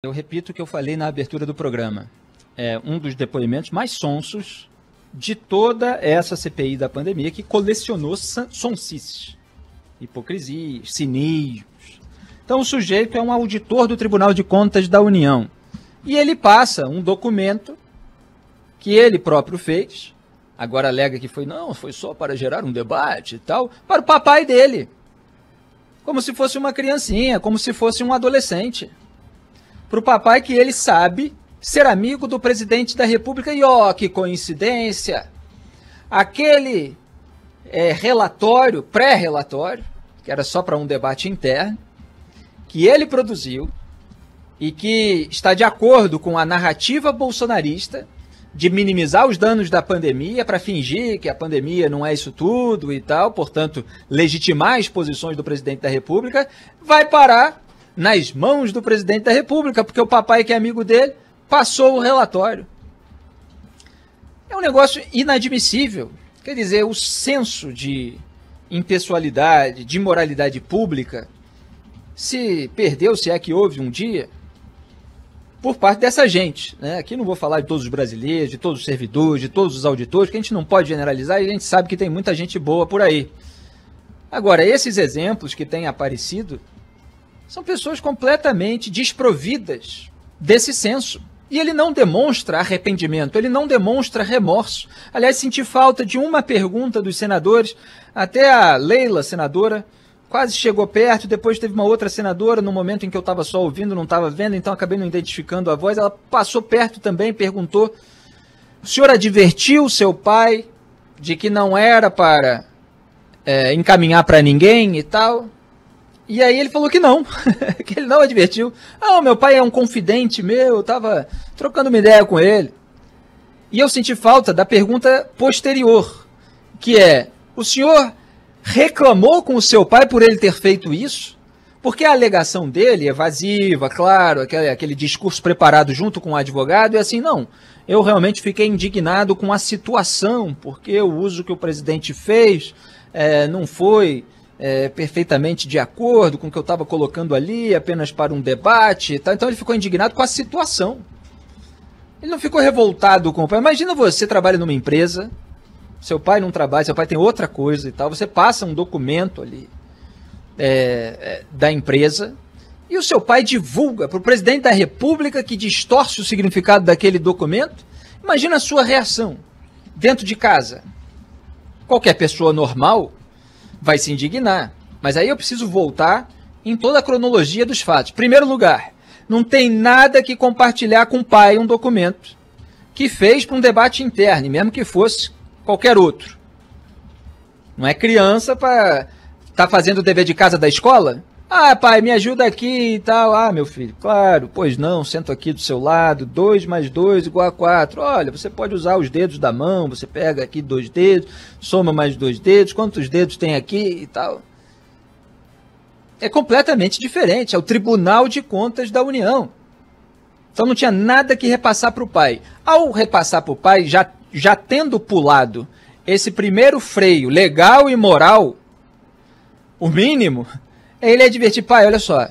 Eu repito o que eu falei na abertura do programa. É um dos depoimentos mais sonsos de toda essa CPI da pandemia, que colecionou sonsices, hipocrisias, cinismos. Então o sujeito é um auditor do Tribunal de Contas da União. E ele passa um documento que ele próprio fez, agora alega que foi só para gerar um debate e tal, para o papai dele. Como se fosse uma criancinha, como se fosse um adolescente. Para o papai que ele sabe ser amigo do presidente da República. E ó, que coincidência! Aquele relatório, pré-relatório, que era só para um debate interno, que ele produziu e que está de acordo com a narrativa bolsonarista de minimizar os danos da pandemia para fingir que a pandemia não é isso tudo e tal, portanto, legitimar as posições do presidente da República, vai parar nas mãos do presidente da República, porque o papai, que é amigo dele, passou o relatório. É um negócio inadmissível. Quer dizer, o senso de impessoalidade, de moralidade pública, se perdeu, se é que houve um dia, por parte dessa gente, né? Aqui não vou falar de todos os brasileiros, de todos os servidores, de todos os auditores, que a gente não pode generalizar, e a gente sabe que tem muita gente boa por aí. Agora, esses exemplos que têm aparecido são pessoas completamente desprovidas desse senso. E ele não demonstra arrependimento, ele não demonstra remorso. Aliás, senti falta de uma pergunta dos senadores, até a Leila, senadora, quase chegou perto, depois teve uma outra senadora, no momento em que eu estava só ouvindo, não estava vendo, então acabei não identificando a voz, ela passou perto também, perguntou: o senhor advertiu seu pai de que não era para encaminhar para ninguém e tal? E aí ele falou que não, que ele não advertiu. Ah, meu pai é um confidente meu, eu estava trocando uma ideia com ele. E eu senti falta da pergunta posterior, que é: o senhor reclamou com o seu pai por ele ter feito isso? Porque a alegação dele, evasiva, claro, aquele discurso preparado junto com o advogado, é assim: não, eu realmente fiquei indignado com a situação, porque o uso que o presidente fez não foi perfeitamente de acordo com o que eu estava colocando ali, apenas para um debate e tal. Então ele ficou indignado com a situação. Ele não ficou revoltado com o pai. Imagina, você trabalha numa empresa, seu pai não trabalha, seu pai tem outra coisa e tal, você passa um documento ali da empresa e o seu pai divulga para o presidente da República, que distorce o significado daquele documento. Imagina a sua reação dentro de casa. Qualquer pessoa normal vai se indignar, mas aí eu preciso voltar em toda a cronologia dos fatos. Primeiro lugar, não tem nada que compartilhar com o pai um documento que fez para um debate interno, mesmo que fosse qualquer outro. Não é criança para estar fazendo o dever de casa da escola? Ah, pai, me ajuda aqui e tal. Ah, meu filho, claro, pois não, sento aqui do seu lado, 2 mais 2 igual a 4. Olha, você pode usar os dedos da mão, você pega aqui 2 dedos, soma mais 2 dedos, quantos dedos tem aqui e tal. É completamente diferente, é o Tribunal de Contas da União. Então não tinha nada que repassar para o pai. Ao repassar para o pai, já tendo pulado esse primeiro freio legal e moral, o mínimo, ele advertir: pai, olha só,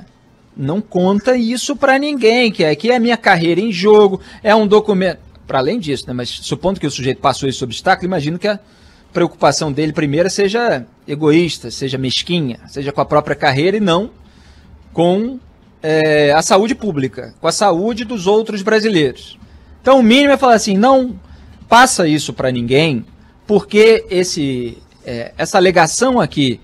não conta isso para ninguém, que aqui é a minha carreira em jogo, é um documento. Para além disso, né, mas supondo que o sujeito passou esse obstáculo, imagino que a preocupação dele primeira seja egoísta, seja mesquinha, seja com a própria carreira e não com a saúde pública, com a saúde dos outros brasileiros. Então o mínimo é falar assim: não passa isso para ninguém, porque essa alegação aqui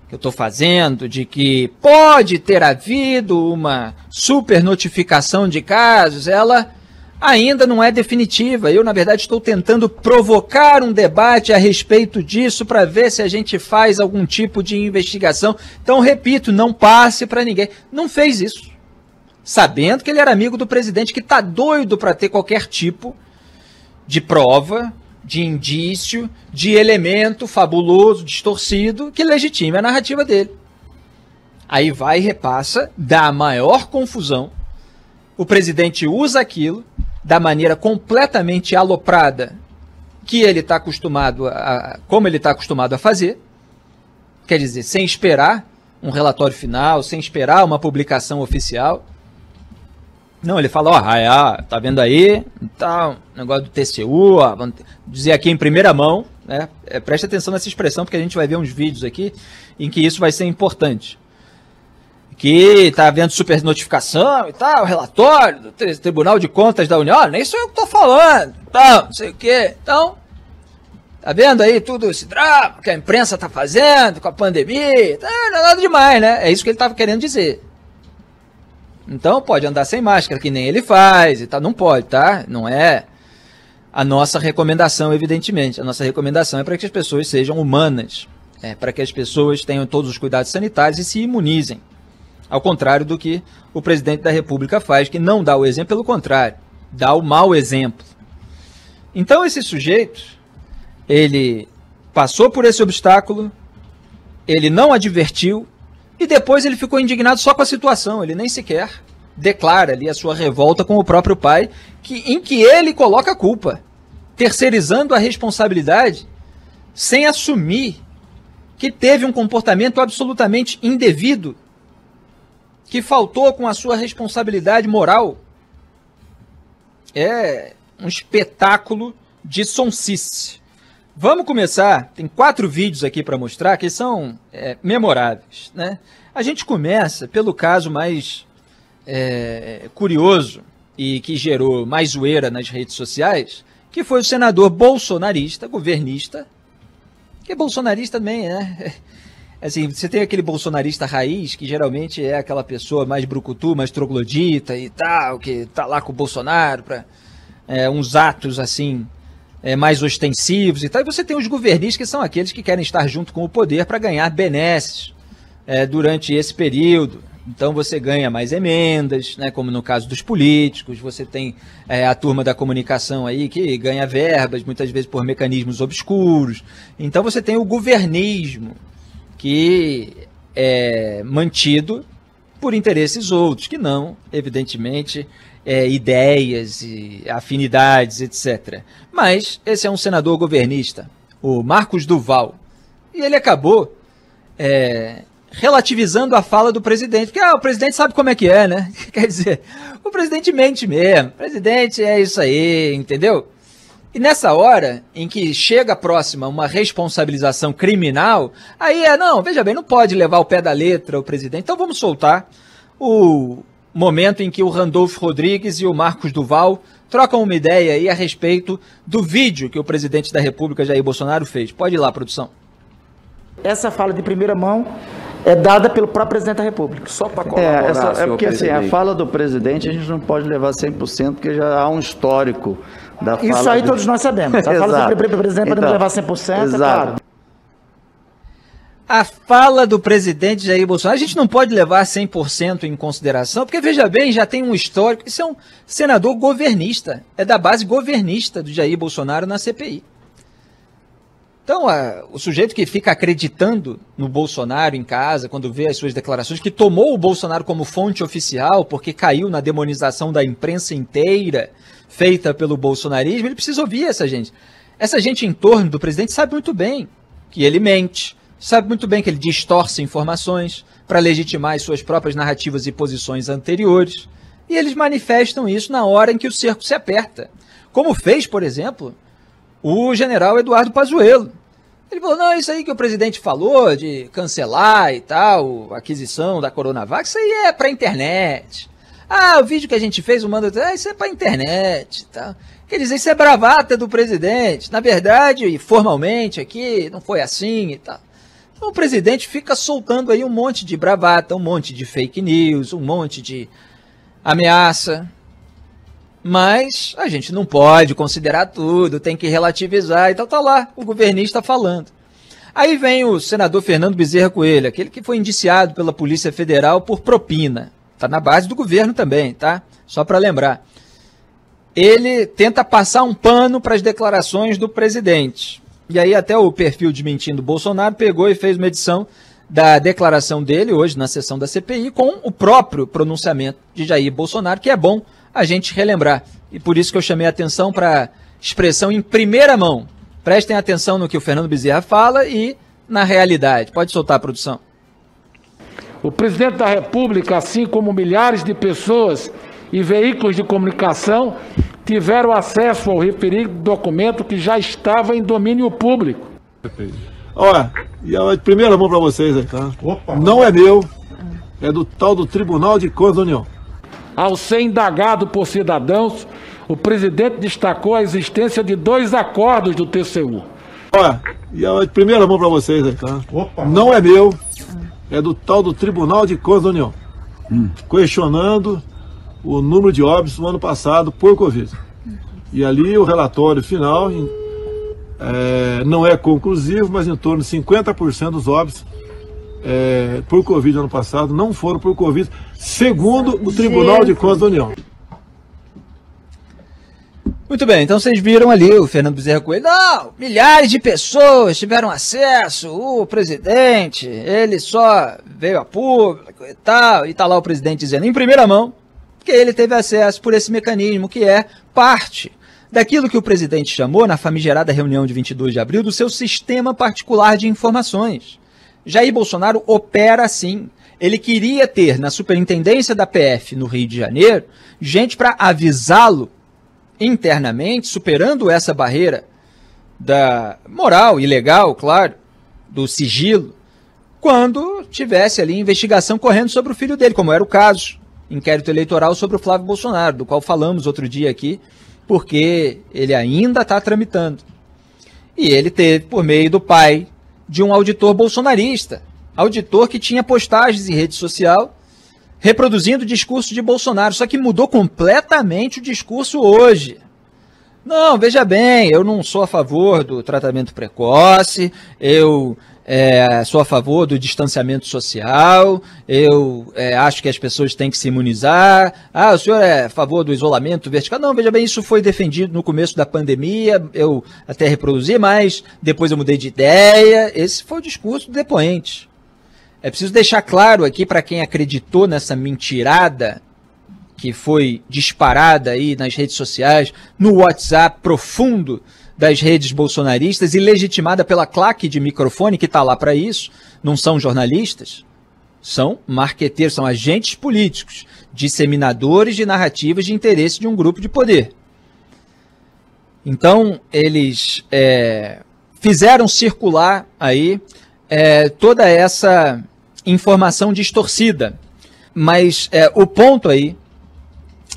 que eu estou fazendo, de que pode ter havido uma super notificação de casos, ela ainda não é definitiva. Eu, na verdade, estou tentando provocar um debate a respeito disso para ver se a gente faz algum tipo de investigação. Então, repito, não passe para ninguém. Não fez isso, sabendo que ele era amigo do presidente, que está doido para ter qualquer tipo de prova, de indício, de elemento fabuloso, distorcido, que legitime a narrativa dele. Aí vai e repassa, dá a maior confusão, o presidente usa aquilo da maneira completamente aloprada que ele está acostumado como ele está acostumado a fazer, quer dizer, sem esperar um relatório final, sem esperar uma publicação oficial. Não, ele fala, ó, tá vendo aí, tá, negócio do TCU, ó, vamos dizer aqui em primeira mão, né? Preste atenção nessa expressão, porque a gente vai ver uns vídeos aqui em que isso vai ser importante. Que tá havendo super notificação e tal, relatório do Tribunal de Contas da União, nem isso eu tô falando, tal, não sei o quê. Então, tá vendo aí tudo esse drama que a imprensa tá fazendo com a pandemia, tá, não é nada demais, né? É isso que ele tava querendo dizer. Então pode andar sem máscara, que nem ele faz e tal. Não pode, tá? Não é a nossa recomendação, evidentemente. A nossa recomendação é para que as pessoas sejam humanas, para que as pessoas tenham todos os cuidados sanitários e se imunizem. Ao contrário do que o presidente da República faz, que não dá o exemplo, pelo contrário, dá o mau exemplo. Então esse sujeito, ele passou por esse obstáculo, ele não advertiu, e depois ele ficou indignado só com a situação, ele nem sequer declara ali a sua revolta com o próprio pai, em que ele coloca a culpa, terceirizando a responsabilidade, sem assumir que teve um comportamento absolutamente indevido, que faltou com a sua responsabilidade moral. É um espetáculo de sonsice. Vamos começar, tem 4 vídeos aqui para mostrar que são memoráveis, né? A gente começa pelo caso mais curioso e que gerou mais zoeira nas redes sociais, que foi o senador bolsonarista, governista, que bolsonarista também, né? Assim, você tem aquele bolsonarista raiz, que geralmente é aquela pessoa mais brucutu, mais troglodita e tal, que tá lá com o Bolsonaro para uns atos assim mais ostensivos e tal. E você tem os governistas, que são aqueles que querem estar junto com o poder para ganhar benesses durante esse período. Então você ganha mais emendas, né, como no caso dos políticos. Você tem a turma da comunicação aí que ganha verbas, muitas vezes por mecanismos obscuros. Então você tem o governismo, que é mantido por interesses outros, que não, evidentemente, ideias e afinidades, etc. Mas esse é um senador governista, o Marcos Duval, e ele acabou relativizando a fala do presidente, porque o presidente sabe como é que é, né? Quer dizer, o presidente mente mesmo, o presidente é isso aí, entendeu? E nessa hora em que chega próxima uma responsabilização criminal, aí não, veja bem, não pode levar ao pé da letra o presidente. Então vamos soltar o momento em que o Randolfo Rodrigues e o Marcos Duval trocam uma ideia aí a respeito do vídeo que o presidente da República, Jair Bolsonaro, fez. Pode ir lá, produção. Essa fala de primeira mão é dada pelo próprio presidente da República. Só para colaborar, porque assim, a fala do presidente a gente não pode levar 100%, porque já há um histórico da fala. Isso aí todos nós sabemos. A fala do presidente podemos levar 100%, exato. É claro. A fala do presidente Jair Bolsonaro, a gente não pode levar 100% em consideração, porque, veja bem, já tem um histórico. Isso é um senador governista, é da base governista do Jair Bolsonaro na CPI. Então, o sujeito que fica acreditando no Bolsonaro em casa, quando vê as suas declarações, que tomou o Bolsonaro como fonte oficial, porque caiu na demonização da imprensa inteira feita pelo bolsonarismo, ele precisa ouvir essa gente. Essa gente em torno do presidente sabe muito bem que ele mente, sabe muito bem que ele distorce informações para legitimar as suas próprias narrativas e posições anteriores, e eles manifestam isso na hora em que o cerco se aperta. Como fez, por exemplo, o general Eduardo Pazuello. Ele falou, não, isso aí que o presidente falou de cancelar e tal, a aquisição da Coronavac, isso aí é para internet. O vídeo que a gente fez, o mando, isso é para internet e tal. Quer dizer, isso é bravata do presidente. Na verdade, formalmente aqui, não foi assim e tal. Então o presidente fica soltando aí um monte de bravata, um monte de fake news, um monte de ameaça. Mas a gente não pode considerar tudo, tem que relativizar, então tá lá o governista falando. Aí vem o senador Fernando Bezerra Coelho, aquele que foi indiciado pela Polícia Federal por propina. Tá na base do governo também, tá? Só para lembrar. Ele tenta passar um pano para as declarações do presidente. E aí até o perfil Desmentindo Bolsonaro pegou e fez uma edição da declaração dele hoje na sessão da CPI com o próprio pronunciamento de Jair Bolsonaro, que é bom a gente relembrar. E por isso que eu chamei a atenção para a expressão em primeira mão. Prestem atenção no que o Fernando Bezerra fala e na realidade. Pode soltar a produção. O presidente da República, assim como milhares de pessoas e veículos de comunicação tiveram acesso ao referido documento que já estava em domínio público. Olha, e a primeira mão para vocês aí, tá? Opa. Não é meu, é do tal do Tribunal de Contas da União. Ao ser indagado por cidadãos, o presidente destacou a existência de 2 acordos do TCU. Olha, e a primeira mão para vocês aí, tá? Opa. Não é meu, é do tal do Tribunal de Contas da União. Questionando o número de óbitos no ano passado por Covid. E ali o relatório final não é conclusivo, mas em torno de 50% dos óbitos por Covid no ano passado não foram por Covid, segundo o Tribunal de Contas da União. Muito bem, então vocês viram ali o Fernando Bezerra Coelho. Não, milhares de pessoas tiveram acesso, o presidente, ele só veio a público e tal, e tá lá o presidente dizendo em primeira mão que ele teve acesso por esse mecanismo que é parte daquilo que o presidente chamou, na famigerada reunião de 22 de abril, do seu sistema particular de informações. Jair Bolsonaro opera assim. Ele queria ter na superintendência da PF no Rio de Janeiro gente para avisá-lo internamente, superando essa barreira da moral e legal, claro, do sigilo, quando tivesse ali investigação correndo sobre o filho dele, como era o caso, inquérito eleitoral sobre o Flávio Bolsonaro, do qual falamos outro dia aqui, porque ele ainda está tramitando. E ele teve, por meio do pai de um auditor bolsonarista, auditor que tinha postagens em rede social reproduzindo o discurso de Bolsonaro, só que mudou completamente o discurso hoje. Não, veja bem, eu não sou a favor do tratamento precoce, eu sou a favor do distanciamento social, eu acho que as pessoas têm que se imunizar. Ah, o senhor é a favor do isolamento vertical? Não, veja bem, isso foi defendido no começo da pandemia, eu até reproduzi, mas depois eu mudei de ideia. Esse foi o discurso do depoente. É preciso deixar claro aqui para quem acreditou nessa mentirada que foi disparada aí nas redes sociais, no WhatsApp profundo das redes bolsonaristas e legitimada pela claque de microfone que está lá para isso. Não são jornalistas, são marqueteiros, são agentes políticos, disseminadores de narrativas de interesse de um grupo de poder. Então, eles fizeram circular aí toda essa informação distorcida. Mas o ponto aí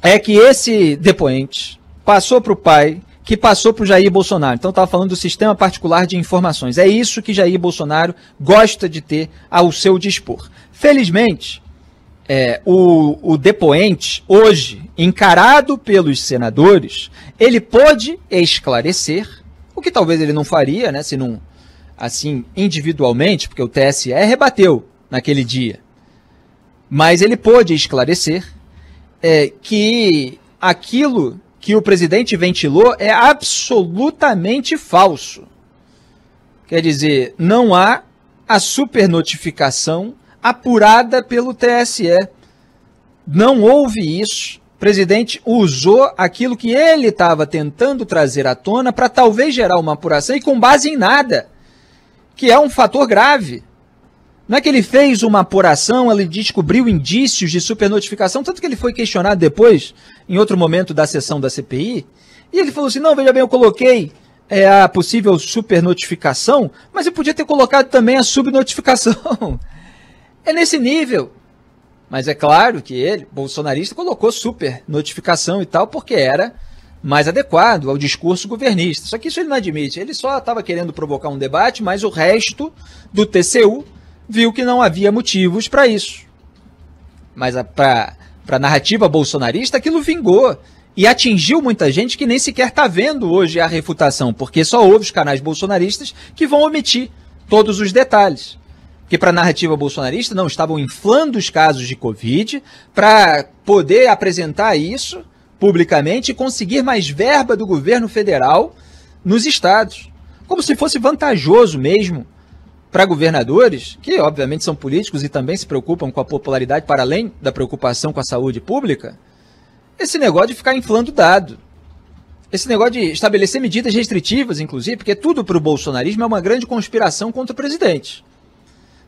é que esse depoente passou para o pai, que passou para o Jair Bolsonaro. Então estava falando do sistema particular de informações. É isso que Jair Bolsonaro gosta de ter ao seu dispor. Felizmente, o depoente, hoje, encarado pelos senadores, ele pôde esclarecer, o que talvez ele não faria, né, se não, assim, individualmente, porque o TSE rebateu naquele dia. Mas ele pôde esclarecer que aquilo que o presidente ventilou é absolutamente falso. Quer dizer, não há a supernotificação apurada pelo TSE. Não houve isso. O presidente usou aquilo que ele estava tentando trazer à tona para talvez gerar uma apuração e com base em nada, que é um fator grave. Não é que ele fez uma apuração, ele descobriu indícios de supernotificação, tanto que ele foi questionado depois, em outro momento da sessão da CPI, e ele falou assim, não, veja bem, eu coloquei a possível supernotificação, mas eu podia ter colocado também a subnotificação. É nesse nível. Mas é claro que ele, bolsonarista, colocou supernotificação e tal, porque era mais adequado ao discurso governista. Só que isso ele não admite, ele só estava querendo provocar um debate, mas o resto do TCU viu que não havia motivos para isso. Mas para a narrativa bolsonarista, aquilo vingou e atingiu muita gente que nem sequer está vendo hoje a refutação, porque só houve os canais bolsonaristas que vão omitir todos os detalhes. Porque para a narrativa bolsonarista não estavam inflando os casos de Covid para poder apresentar isso publicamente e conseguir mais verba do governo federal nos estados. Como se fosse vantajoso mesmo para governadores, que obviamente são políticos e também se preocupam com a popularidade para além da preocupação com a saúde pública, esse negócio de ficar inflando dado. Esse negócio de estabelecer medidas restritivas, inclusive, porque tudo para o bolsonarismo é uma grande conspiração contra o presidente.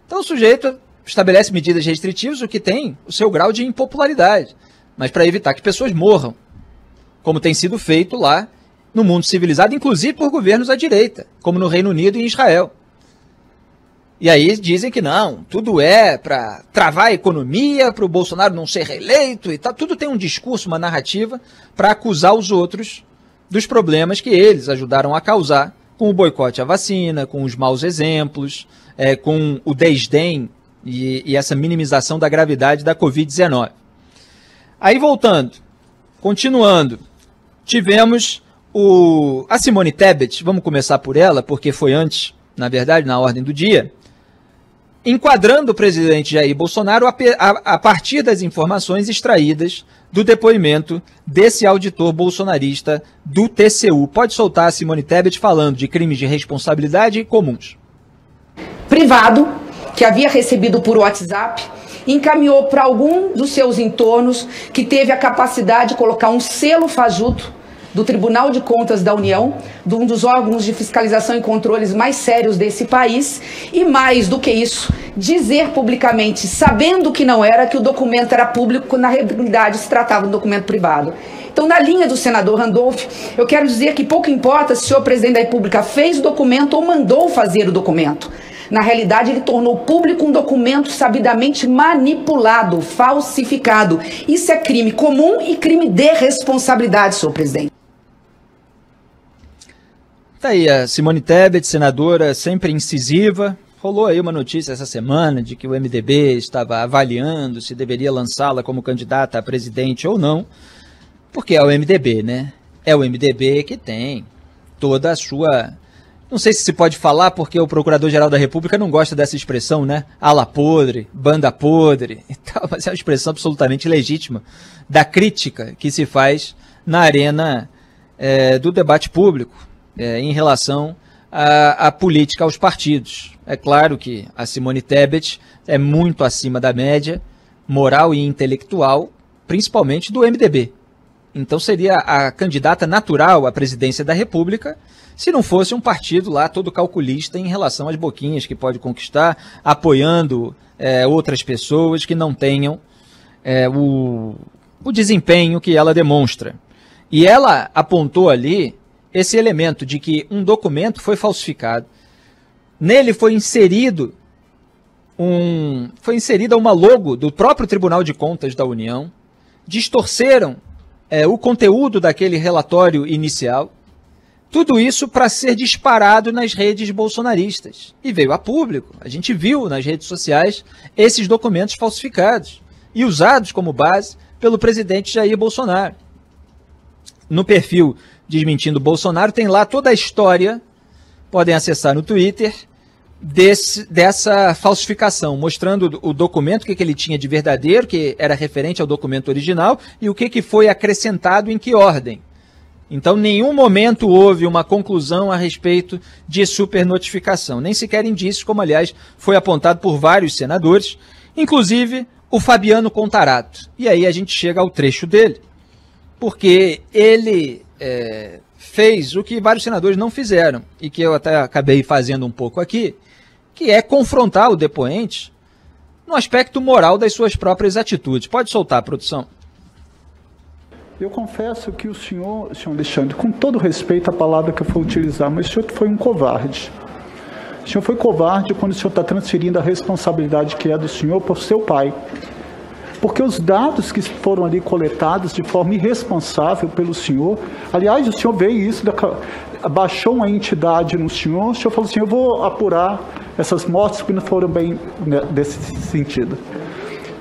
Então o sujeito estabelece medidas restritivas, o que tem o seu grau de impopularidade. mas para evitar que pessoas morram, como tem sido feito lá no mundo civilizado, inclusive por governos à direita, como no Reino Unido e em Israel. E aí dizem que não, tudo é para travar a economia, para o Bolsonaro não ser reeleito e tal. Tudo tem um discurso, uma narrativa para acusar os outros dos problemas que eles ajudaram a causar com o boicote à vacina, com os maus exemplos, com o desdém e essa minimização da gravidade da Covid-19. Aí voltando, continuando, tivemos a Simone Tebet, vamos começar por ela, porque foi antes, na verdade, na ordem do dia, enquadrando o presidente Jair Bolsonaro a partir das informações extraídas do depoimento desse auditor bolsonarista do TCU. Pode soltar a Simone Tebet falando de crimes de responsabilidade comuns. Privado, que havia recebido por WhatsApp, encaminhou para algum dos seus entornos que teve a capacidade de colocar um selo fajuto do Tribunal de Contas da União, de um dos órgãos de fiscalização e controles mais sérios desse país, e mais do que isso, dizer publicamente, sabendo que não era, que o documento era público, quando na realidade se tratava de um documento privado. Então, na linha do senador Randolph, eu quero dizer que pouco importa se o senhor presidente da República fez o documento ou mandou fazer o documento. Na realidade, ele tornou público um documento sabidamente manipulado, falsificado. Isso é crime comum e crime de responsabilidade, senhor presidente. Tá aí a Simone Tebet, senadora sempre incisiva. Rolou aí uma notícia essa semana de que o MDB estava avaliando se deveria lançá-la como candidata a presidente ou não, porque é o MDB, né? É o MDB que tem toda a sua... Não sei se pode falar, porque o Procurador-Geral da República não gosta dessa expressão, né? Ala podre, banda podre e tal, mas é uma expressão absolutamente legítima da crítica que se faz na arena do debate público em relação à política, aos partidos. É claro que a Simone Tebet é muito acima da média moral e intelectual, principalmente do MDB. Então seria a candidata natural à presidência da República, se não fosse um partido lá todo calculista em relação às boquinhas que pode conquistar, apoiando outras pessoas que não tenham o desempenho que ela demonstra. E ela apontou ali esse elemento de que um documento foi falsificado, nele foi inserida uma logo do próprio Tribunal de Contas da União, distorceram o conteúdo daquele relatório inicial, tudo isso para ser disparado nas redes bolsonaristas. E veio a público, a gente viu nas redes sociais esses documentos falsificados e usados como base pelo presidente Jair Bolsonaro. No perfil Desmentindo Bolsonaro tem lá toda a história, podem acessar no Twitter, dessa falsificação, mostrando o documento, o que ele tinha de verdadeiro, que era referente ao documento original, e o que foi acrescentado em que ordem. Então, em nenhum momento houve uma conclusão a respeito de supernotificação, nem sequer indícios, como, aliás, foi apontado por vários senadores, inclusive o Fabiano Contarato. E aí a gente chega ao trecho dele, porque ele fez o que vários senadores não fizeram, e que eu até acabei fazendo um pouco aqui, que é confrontar o depoente no aspecto moral das suas próprias atitudes. Pode soltar, produção. Eu confesso que o senhor Alexandre, com todo respeito à palavra que eu for utilizar, mas o senhor foi um covarde. O senhor foi covarde quando o senhor está transferindo a responsabilidade que é do senhor por seu pai. Porque os dados que foram ali coletados de forma irresponsável pelo senhor, aliás, o senhor veio isso, baixou uma entidade no senhor, o senhor falou assim, eu vou apurar essas mortes que não foram bem desse sentido.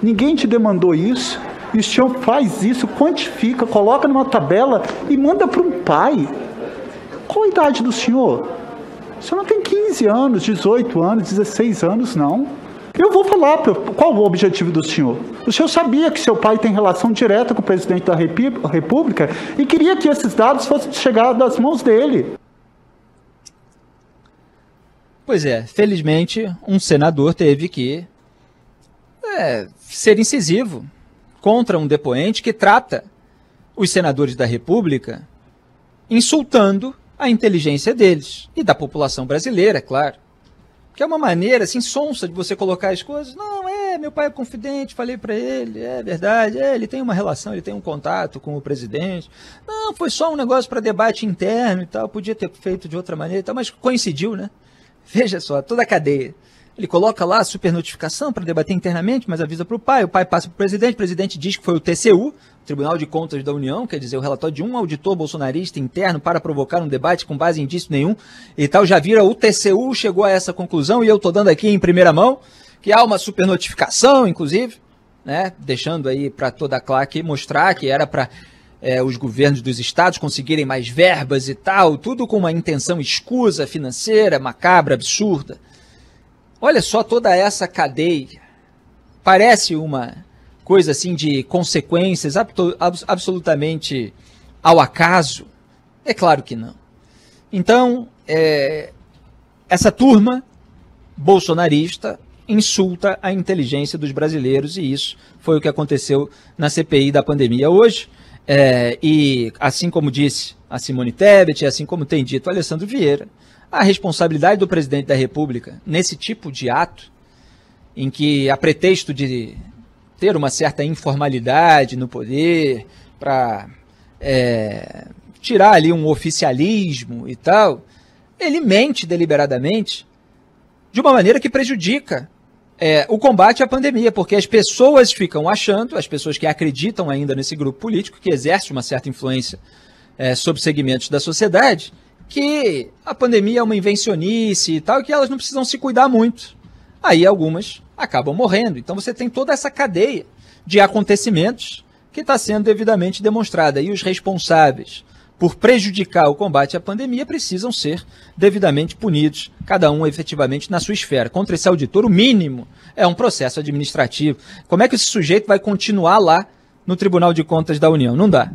Ninguém te demandou isso, e o senhor faz isso, quantifica, coloca numa tabela e manda para um pai. Qual a idade do senhor? O senhor não tem 15 anos, 18 anos, 16 anos, não. Eu vou falar qual o objetivo do senhor. O senhor sabia que seu pai tem relação direta com o presidente da República e queria que esses dados fossem chegar das mãos dele. Pois é, felizmente um senador teve que ser incisivo contra um depoente que trata os senadores da República insultando a inteligência deles e da população brasileira, é claro. Que é uma maneira assim sonsa de você colocar as coisas. Não, meu pai é confidente, falei para ele, é verdade, ele tem uma relação, ele tem um contato com o presidente. Não, foi só um negócio para debate interno e tal, podia ter feito de outra maneira e tal, mas coincidiu, né? Veja só, toda a cadeia. Ele coloca lá a super notificação para debater internamente, mas avisa para o pai passa para o presidente diz que foi o TCU, Tribunal de Contas da União, quer dizer, o relatório de um auditor bolsonarista interno para provocar um debate com base em indício nenhum e tal, já vira o TCU, chegou a essa conclusão e eu estou dando aqui em primeira mão que há uma super notificação, inclusive, né, deixando aí para toda a claque mostrar que era para os governos dos estados conseguirem mais verbas e tal, tudo com uma intenção escusa, financeira, macabra, absurda. Olha só toda essa cadeia. Parece uma coisa assim de consequências absolutamente ao acaso? É claro que não. Então, essa turma bolsonarista insulta a inteligência dos brasileiros e isso foi o que aconteceu na CPI da pandemia hoje. E assim como disse a Simone Tebet, assim como tem dito o Alessandro Vieira, a responsabilidade do presidente da República nesse tipo de ato, em que, a pretexto de ter uma certa informalidade no poder, para tirar ali um oficialismo e tal, ele mente deliberadamente de uma maneira que prejudica o combate à pandemia, porque as pessoas ficam achando, as pessoas que acreditam ainda nesse grupo político, que exerce uma certa influência sobre segmentos da sociedade, que a pandemia é uma invencionice e tal, e que elas não precisam se cuidar muito. Aí algumas acabam morrendo. Então você tem toda essa cadeia de acontecimentos que está sendo devidamente demonstrada. E os responsáveis por prejudicar o combate à pandemia precisam ser devidamente punidos, cada um efetivamente na sua esfera. Contra esse auditor, o mínimo é um processo administrativo. Como é que esse sujeito vai continuar lá no Tribunal de Contas da União? Não dá.